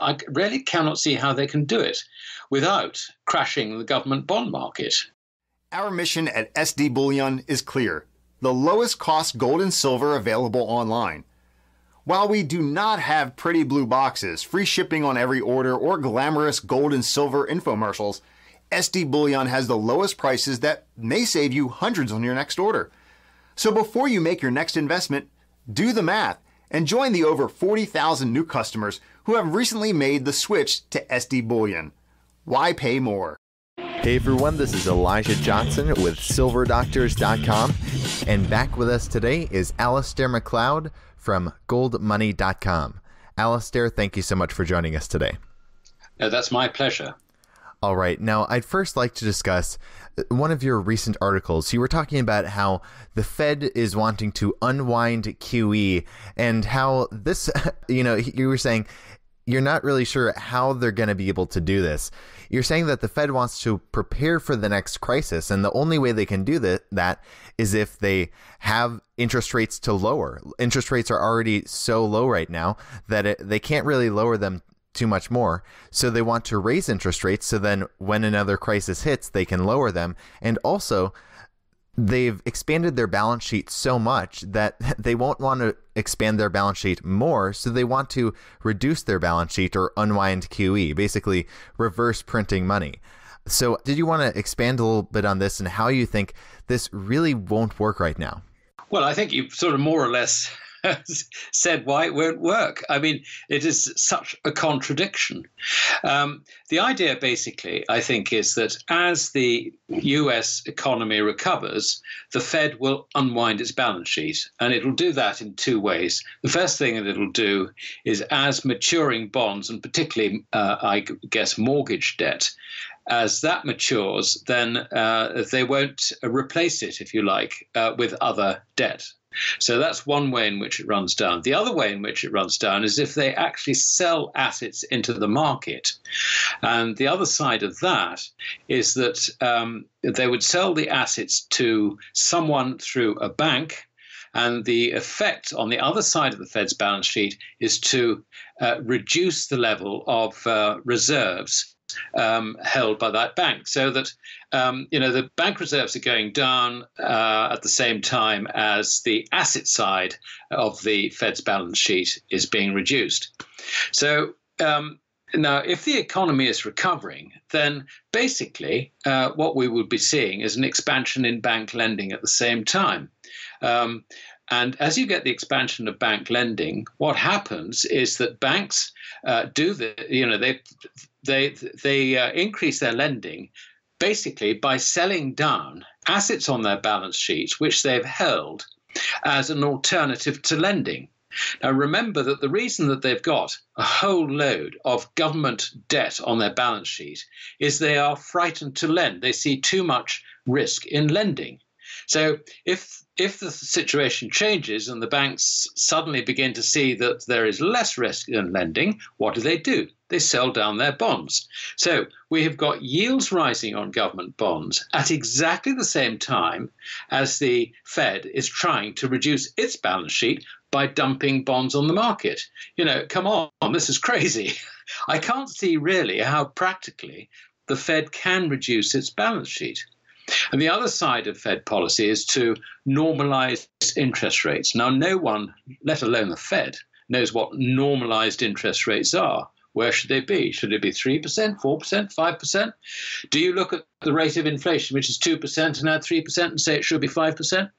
I really cannot see how they can do it without crashing the government bond market. Our mission at SD Bullion is clear: the lowest cost gold and silver available online. While we do not have pretty blue boxes, free shipping on every order, or glamorous gold and silver infomercials, SD Bullion has the lowest prices that may save you hundreds on your next order. So before you make your next investment, do the math and join the over 40,000 new customers who have recently made the switch to SD Bullion. Why pay more? Hey everyone, this is Elijah Johnson with SilverDoctors.com, and back with us today is Alasdair MacLeod from GoldMoney.com. Alasdair, thank you so much for joining us today. That's my pleasure. All right, now I'd first like to discuss one of your recent articles. You were talking about how the Fed is wanting to unwind QE and how this, you were saying you're not really sure how they're going to be able to do this. You're saying that the Fed wants to prepare for the next crisis, and the only way they can do that is if they have interest rates to lower. Interest rates are already so low right now that they can't really lower them too much more. So they want to raise interest rates so then when another crisis hits, they can lower them. And also, they've expanded their balance sheet so much that they won't want to expand their balance sheet more, so they want to reduce their balance sheet or unwind QE, basically reverse printing money. So did you want to expand a little bit on this and how you think this really won't work right now? Well, I think you've sort of more or less said why it won't work. I mean, it is such a contradiction. The idea basically, I think, is that as the US economy recovers, the Fed will unwind its balance sheet. And it'll do that in two ways. The first thing that it'll do is, as maturing bonds, and particularly, I guess, mortgage debt, as that matures, then they won't replace it, if you like, with other debt. So that's one way in which it runs down. The other way in which it runs down is if they actually sell assets into the market. And the other side of that is that they would sell the assets to someone through a bank. And the effect on the other side of the Fed's balance sheet is to reduce the level of reserves held by that bank, so that the bank reserves are going down at the same time as the asset side of the Fed's balance sheet is being reduced. So now, if the economy is recovering, then basically what we would be seeing is an expansion in bank lending at the same time. And as you get the expansion of bank lending, what happens is that banks they increase their lending basically by selling down assets on their balance sheet, which they've held as an alternative to lending. Now, remember that the reason that they've got a whole load of government debt on their balance sheet is they are frightened to lend. They see too much risk in lending. So if the situation changes and the banks suddenly begin to see that there is less risk in lending, what do? They sell down their bonds. So we have got yields rising on government bonds at exactly the same time as the Fed is trying to reduce its balance sheet by dumping bonds on the market. Come on, this is crazy. I can't see really how practically the Fed can reduce its balance sheet. And the other side of Fed policy is to normalize interest rates. Now, no one, let alone the Fed, knows what normalized interest rates are. Where should they be? Should it be 3%, 4%, 5%? Do you look at the rate of inflation, which is 2%, and add 3% and say it should be 5%?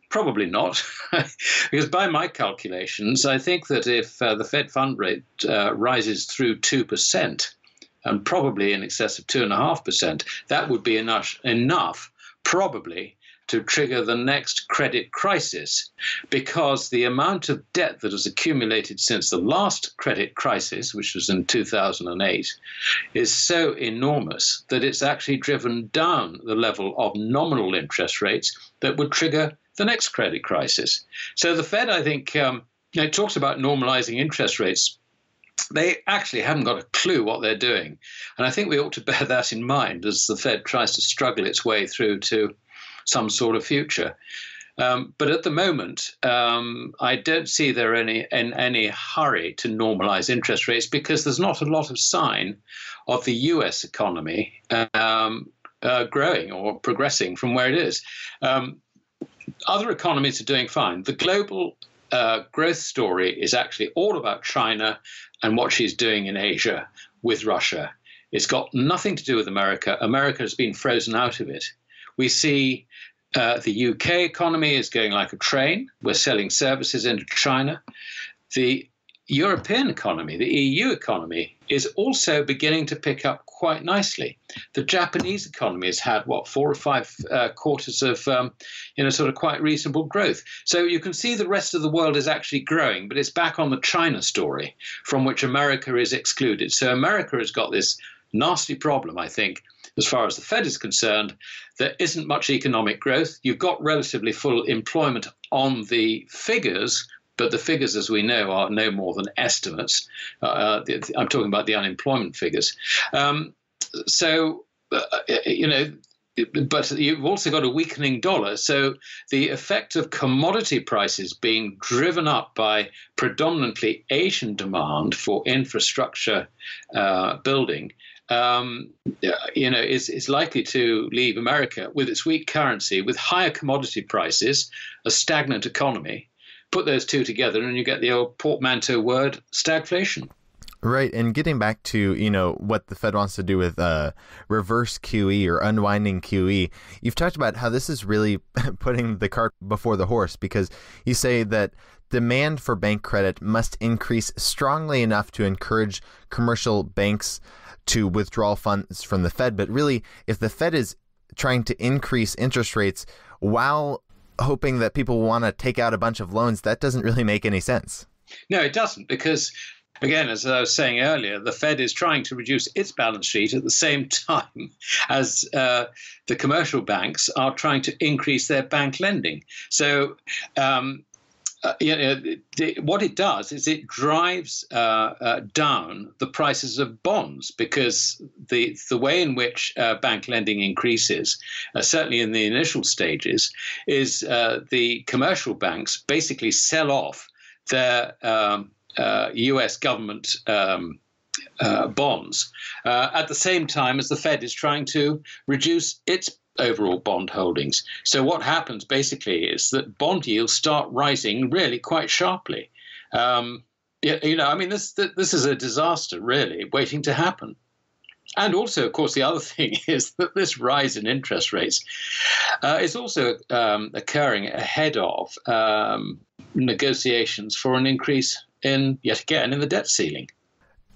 Probably not, because by my calculations, I think that if the Fed fund rate rises through 2%, and probably in excess of 2.5%, that would be enough probably to trigger the next credit crisis, because the amount of debt that has accumulated since the last credit crisis, which was in 2008, is so enormous that it's actually driven down the level of nominal interest rates that would trigger the next credit crisis. So the Fed, I think, it talks about normalizing interest rates. They actually haven't got a clue what they're doing. And I think we ought to bear that in mind as the Fed tries to struggle its way through to some sort of future. But at the moment, I don't see there in any hurry to normalize interest rates because there's not a lot of sign of the US economy growing or progressing from where it is. Other economies are doing fine. The global growth story is actually all about China and what she's doing in Asia with Russia. It's got nothing to do with America. America has been frozen out of it. We see the UK economy is going like a train. We're selling services into China. The European economy, the EU economy, is also beginning to pick up quite nicely. The Japanese economy has had, 4 or 5 quarters of, sort of quite reasonable growth. So you can see the rest of the world is actually growing, but it's back on the China story from which America is excluded. So America has got this nasty problem, I think, as far as the Fed is concerned. There isn't much economic growth. You've got relatively full employment on the figures, but the figures, as we know, are no more than estimates. I'm talking about the unemployment figures. But you've also got a weakening dollar. So the effect of commodity prices being driven up by predominantly Asian demand for infrastructure building is likely to leave America with its weak currency, with higher commodity prices, a stagnant economy. Put those two together and you get the old portmanteau word, stagflation. Right. And getting back to, what the Fed wants to do with reverse QE or unwinding QE, you've talked about how this is really putting the cart before the horse, because you say that demand for bank credit must increase strongly enough to encourage commercial banks to withdraw funds from the Fed. But really, if the Fed is trying to increase interest rates while hoping that people want to take out a bunch of loans, that doesn't really make any sense. No, it doesn't, because, again, as I was saying earlier, the Fed is trying to reduce its balance sheet at the same time as the commercial banks are trying to increase their bank lending. So what it does is it drives down the prices of bonds, because the way in which bank lending increases, certainly in the initial stages, is the commercial banks basically sell off their US government bonds at the same time as the Fed is trying to reduce its overall bond holdings. So what happens basically is that bond yields start rising really quite sharply. This is a disaster really waiting to happen. And also, of course, the other thing is that this rise in interest rates is also occurring ahead of negotiations for an increase in the debt ceiling.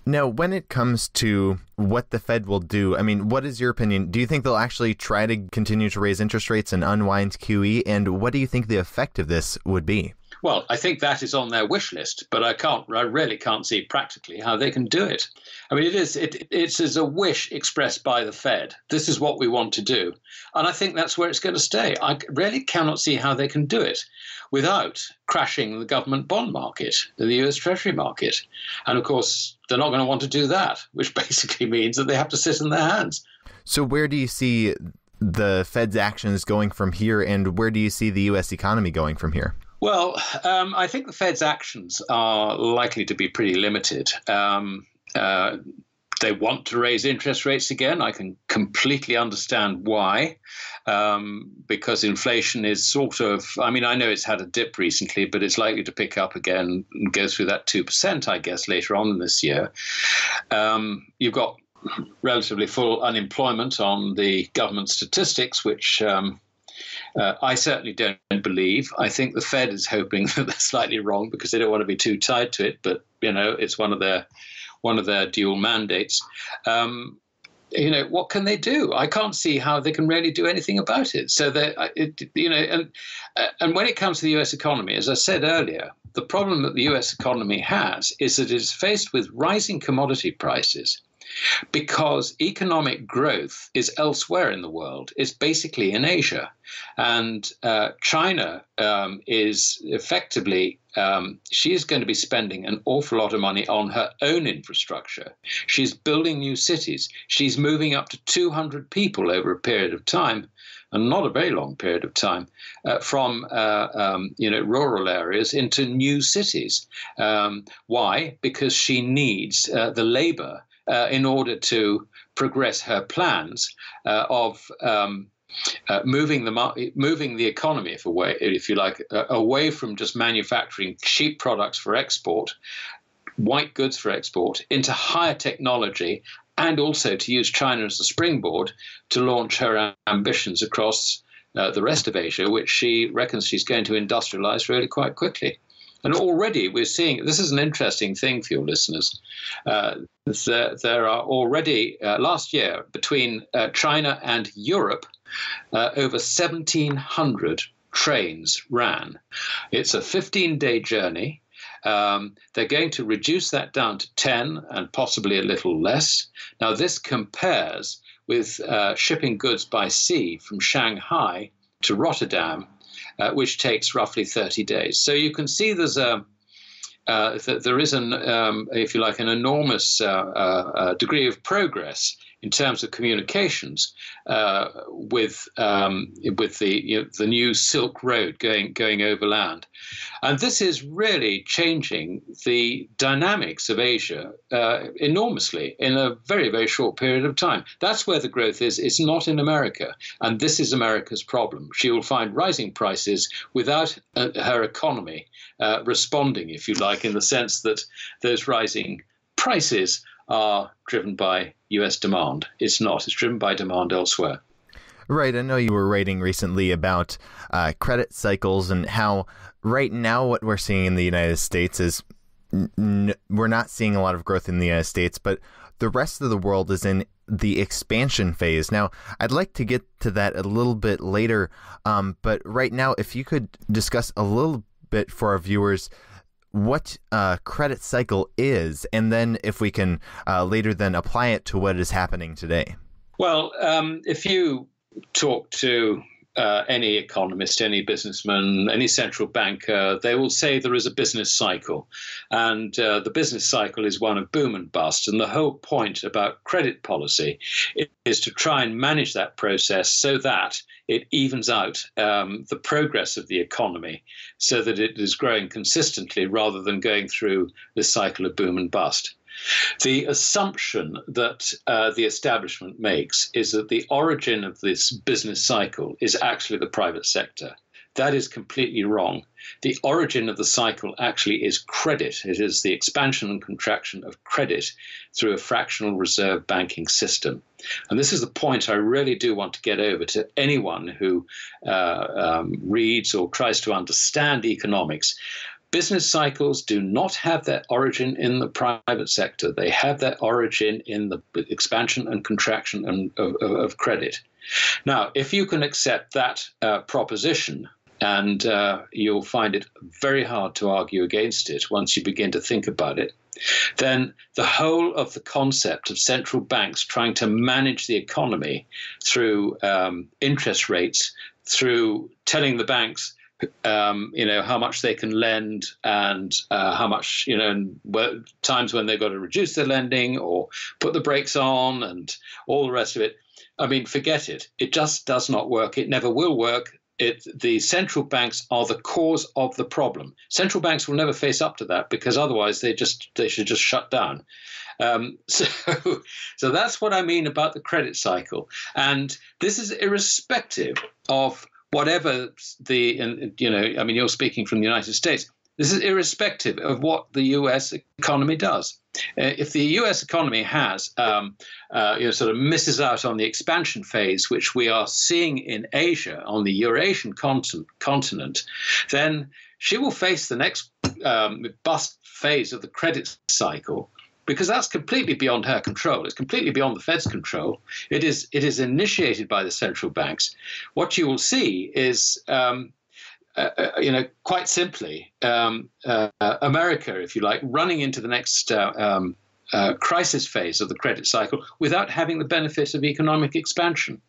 Now, when it comes to what the Fed will do, what is your opinion? Do you think they'll actually try to continue to raise interest rates and unwind QE? And what do you think the effect of this would be? Well, I think that is on their wish list, but I really can't see practically how they can do it. It's as a wish expressed by the Fed. This is what we want to do. And I think that's where it's going to stay. I really cannot see how they can do it without crashing the government bond market, the US Treasury market. And of course, they're not going to want to do that, which basically means that they have to sit on their hands. So where do you see the Fed's actions going from here, and where do you see the US economy going from here? Well, I think the Fed's actions are likely to be pretty limited. They want to raise interest rates again. I can completely understand why, because inflation is sort of, I know it's had a dip recently, but it's likely to pick up again and go through that 2%, I guess, later on in this year. You've got relatively full unemployment on the government statistics, which I certainly don't believe. I think the Fed is hoping that they're slightly wrong because they don't want to be too tied to it, but it's one of their dual mandates. What can they do? I can't see how they can really do anything about it. So and when it comes to the US economy, as I said earlier, the problem that the US economy has is that it is faced with rising commodity prices, because economic growth is elsewhere in the world. It's basically in Asia. And China is effectively, she is going to be spending an awful lot of money on her own infrastructure. She's building new cities. She's moving up to 200 people over a period of time, and not a very long period of time, from rural areas into new cities. Why? Because she needs the labor in order to progress her plans of moving the economy, if you like, away from just manufacturing cheap products for export, white goods for export, into higher technology, and also to use China as a springboard to launch her ambitions across the rest of Asia, which she reckons she's going to industrialize really quite quickly. And already we're seeing, this is an interesting thing for your listeners, there are already, last year, between China and Europe, over 1,700 trains ran. It's a 15-day journey. They're going to reduce that down to 10 and possibly a little less. Now, this compares with shipping goods by sea from Shanghai to Rotterdam, which takes roughly 30 days. So you can see there is if you like, an enormous degree of progress in terms of communications with the new Silk Road going overland. And this is really changing the dynamics of Asia enormously in a very, very short period of time. That's where the growth is. It's not in America. And this is America's problem. She will find rising prices without her economy responding, if you like, in the sense that those rising prices are driven by US demand. It's not. It's driven by demand elsewhere. Right. I know you were writing recently about credit cycles and how right now what we're seeing in the United States is we're not seeing a lot of growth in the United States, but the rest of the world is in the expansion phase. Now, I'd like to get to that a little bit later, but right now, if you could discuss a little bit for our viewers what credit cycle is, and then if we can later then apply it to what is happening today. Well, if you talk to any economist, any businessman, any central banker, they will say there is a business cycle. And the business cycle is one of boom and bust. And the whole point about credit policy is to try and manage that process so that it evens out the progress of the economy so that it is growing consistently rather than going through this cycle of boom and bust. The assumption that the establishment makes is that the origin of this business cycle is actually the private sector. That is completely wrong. The origin of the cycle actually is credit. It is the expansion and contraction of credit through a fractional reserve banking system. And this is the point I really do want to get over to anyone who reads or tries to understand economics. Business cycles do not have their origin in the private sector. They have their origin in the expansion and contraction of credit. Now, if you can accept that proposition, and you'll find it very hard to argue against it once you begin to think about it, then the whole of the concept of central banks trying to manage the economy through interest rates, through telling the banks how much they can lend and how much, times when they've got to reduce their lending or put the brakes on and all the rest of it. I mean, forget it. It just does not work. It never will work. The central banks are the cause of the problem. Central banks will never face up to that because otherwise they should just shut down. So that's what I mean about the credit cycle. And this is irrespective of whatever you're speaking from the United States. This is irrespective of what the U.S. economy does. If the U.S. economy has, sort of misses out on the expansion phase, which we are seeing in Asia, on the Eurasian continent, then she will face the next bust phase of the credit cycle, because that's completely beyond her control. It's completely beyond the Fed's control. It is initiated by the central banks. What you will see is, quite simply, America, if you like, running into the next crisis phase of the credit cycle without having the benefit of economic expansion.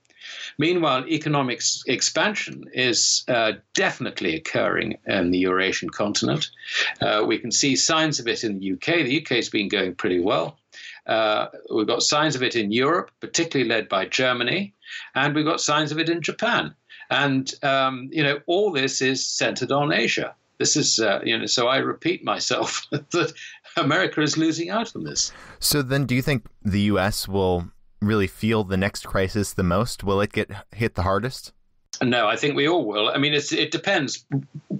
Meanwhile, economic expansion is definitely occurring in the Eurasian continent. We can see signs of it in the UK. The UK has been going pretty well. We've got signs of it in Europe, particularly led by Germany, and we've got signs of it in Japan. And, all this is centered on Asia. This is, so I repeat myself that America is losing out on this. So then do you think the U.S. will really feel the next crisis the most? Will it get hit the hardest? No, I think we all will. I mean, it depends,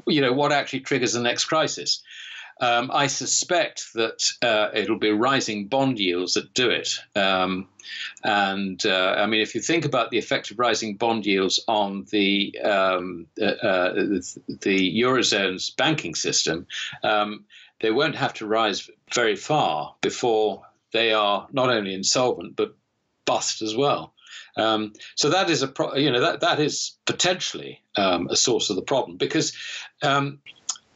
what actually triggers the next crisis. I suspect that it'll be rising bond yields that do it. If you think about the effect of rising bond yields on the Eurozone's banking system, they won't have to rise very far before they are not only insolvent but bust as well. So that is that is potentially a source of the problem, because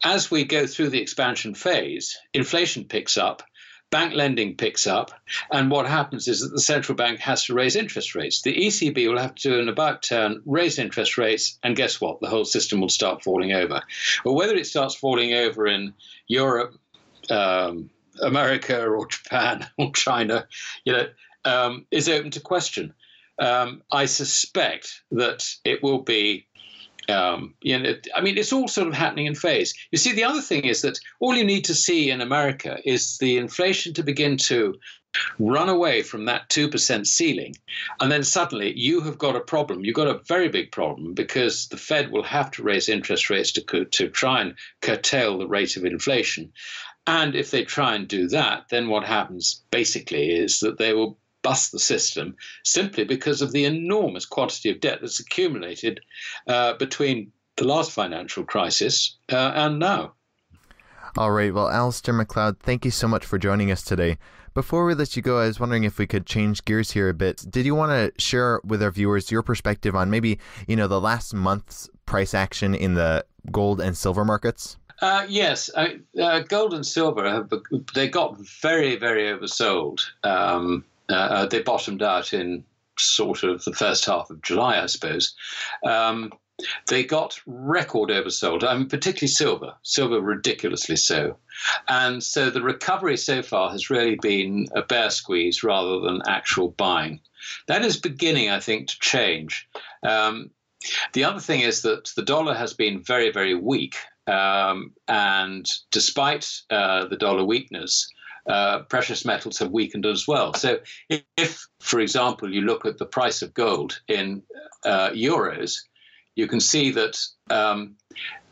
as we go through the expansion phase, inflation picks up, bank lending picks up, and what happens is that the central bank has to raise interest rates. The ECB will have to do an about turn, raise interest rates, and guess what? The whole system will start falling over. Well, whether it starts falling over in Europe, America, or Japan, or China, is open to question. I suspect that it will be it's all sort of happening in phase. You see, the other thing is that all you need to see in America is the inflation to begin to run away from that 2% ceiling. And then suddenly you have got a problem. You've got a very big problem, because the Fed will have to raise interest rates to try and curtail the rate of inflation. And if they try and do that, then what happens basically is that they will bust the system simply because of the enormous quantity of debt that's accumulated between the last financial crisis and now. All right. Well, Alasdair MacLeod, thank you so much for joining us today. Before we let you go, I was wondering if we could change gears here a bit. Did you want to share with our viewers your perspective on maybe, the last month's price action in the gold and silver markets? Yes. Gold and silver, they got very, very oversold. They bottomed out in sort of the first half of July, I suppose. They got record oversold, particularly silver ridiculously so. And so the recovery so far has really been a bear squeeze rather than actual buying. That is beginning, I think, to change. The other thing is that the dollar has been very, very weak. And despite the dollar weakness, precious metals have weakened as well. So if, for example, you look at the price of gold in euros, you can see that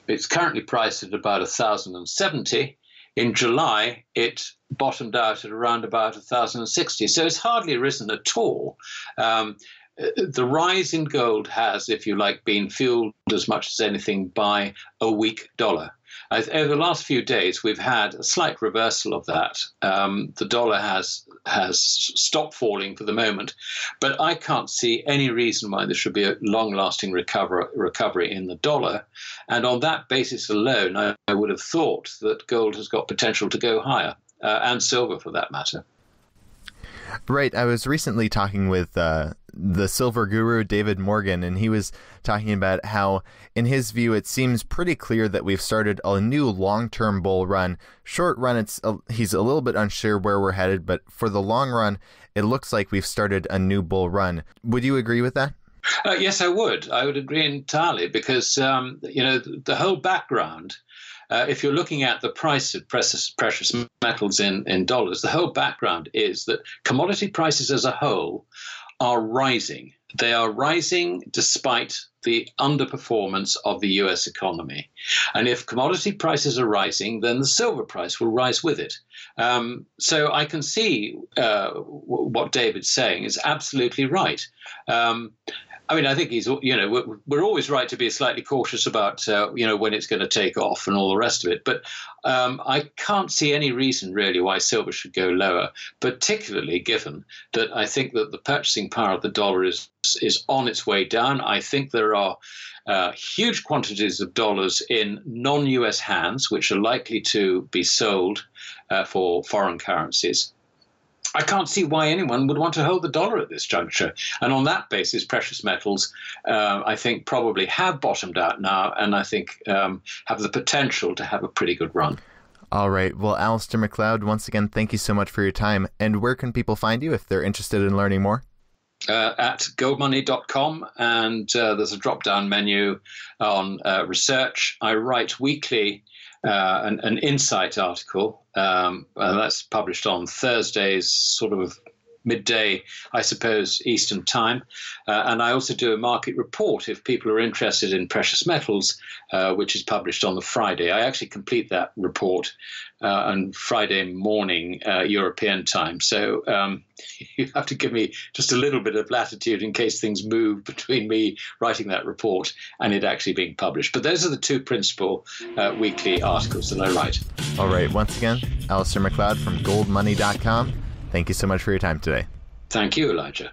it's currently priced at about 1,070. In July, it bottomed out at around about 1,060. So it's hardly risen at all. The rise in gold has, if you like, been fueled as much as anything by a weak dollar. Over the last few days, we've had a slight reversal of that. The dollar has stopped falling for the moment, but I can't see any reason why there should be a long-lasting recovery in the dollar. And on that basis alone, I would have thought that gold has got potential to go higher, and silver for that matter. Right. I was recently talking with the silver guru, David Morgan, and he was talking about how, in his view, it seems pretty clear that we've started a new long-term bull run. Short run, he's a little bit unsure where we're headed, but for the long run, it looks like we've started a new bull run. Would you agree with that? Yes, I would. I would agree entirely, because, the whole background, if you're looking at the price of precious metals in dollars, the whole background is that commodity prices as a whole are rising. They are rising despite the underperformance of the US economy. And if commodity prices are rising, then the silver price will rise with it. So I can see what David's saying is absolutely right. I think we're always right to be slightly cautious about, when it's going to take off and all the rest of it. But I can't see any reason really why silver should go lower, particularly given that I think that the purchasing power of the dollar is on its way down. I think there are huge quantities of dollars in non-US hands, which are likely to be sold for foreign currencies. I can't see why anyone would want to hold the dollar at this juncture. And on that basis, precious metals, I think, probably have bottomed out now, and I think have the potential to have a pretty good run. All right. Well, Alasdair MacLeod, once again, thank you so much for your time. And where can people find you if they're interested in learning more? At goldmoney.com, and there's a drop-down menu on research. I write weekly an insight article that's published on Thursdays, sort of midday, I suppose, Eastern time. And I also do a market report if people are interested in precious metals, which is published on the Friday. I actually complete that report on Friday morning European time. So you have to give me just a little bit of latitude in case things move between me writing that report and it actually being published. But those are the two principal weekly articles that I write. All right. Once again, Alasdair MacLeod from goldmoney.com. Thank you so much for your time today. Thank you, Elijah.